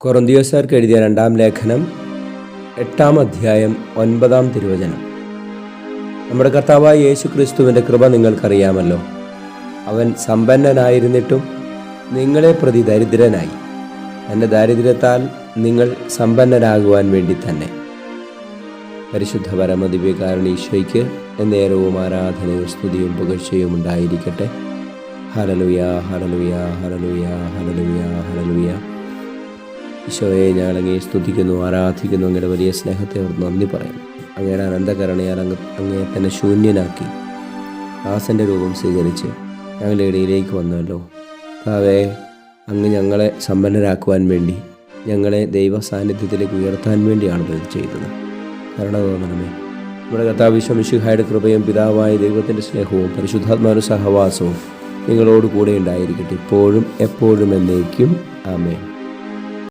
കൊറിന്ത്യക്കാർക്ക് എഴുതിയ 2-ാം ലേഖനം 8-ാം അധ്യായം 9-ാം തിരുവചനം. നമ്മുടെ കർത്താവായ യേശു ക്രിസ്തുവിൻ്റെ കൃപ നിങ്ങൾക്കറിയാമല്ലോ. അവൻ സമ്പന്നനായിരുന്നിട്ടും നിങ്ങളെ പ്രതി ദരിദ്രനായി, തൻ്റെ ദാരിദ്ര്യത്താൽ നിങ്ങൾ സമ്പന്നരാകുവാൻ വേണ്ടി തന്നെ. പരിശുദ്ധ പരമദിവ്യകാരുണ്യ ഈശോയ്ക്ക് എന്നേരവും ആരാധനയും സ്തുതിയും പുകഴ്ചയും ഉണ്ടായിരിക്കട്ടെ. Hallelujah, hallelujah, hallelujah, hallelujah, hallelujah. ഈശോയെ, ഞാൻ അങ്ങയെ സ്തുതിക്കുന്നു, ആരാധിക്കുന്നു. അങ്ങയുടെ വലിയ സ്നേഹത്തെ ഓർത്ത് നന്ദി പറയുന്നു. അങ്ങയുടെ അനന്തകരുണയാൽ അങ്ങയെ തന്നെ ശൂന്യനാക്കി ദാസൻ്റെ രൂപം സ്വീകരിച്ച് ഞങ്ങളുടെ ഇടയിലേക്ക് വന്നല്ലോ. കർത്താവേ, അങ്ങ് ഞങ്ങളെ സമ്പന്നരാക്കുവാൻ വേണ്ടി, ഞങ്ങളെ ദൈവ സാന്നിധ്യത്തിലേക്ക് ഉയർത്താൻ വേണ്ടിയാണ് ഇത് ചെയ്തത്. കരുണ തോന്നണമേ. നമ്മുടെ കർത്താവ് ഈശോ മിശിഹായുടെ കൃപയും പിതാവായ ദൈവത്തിൻ്റെ സ്നേഹവും പരിശുദ്ധാത്മാവിന്റെ സഹവാസവും നിങ്ങളോട് കൂടെ ഉണ്ടായിരിക്കട്ടെ, ഇപ്പോഴും എപ്പോഴും എന്നേക്കും. ആമേൻ.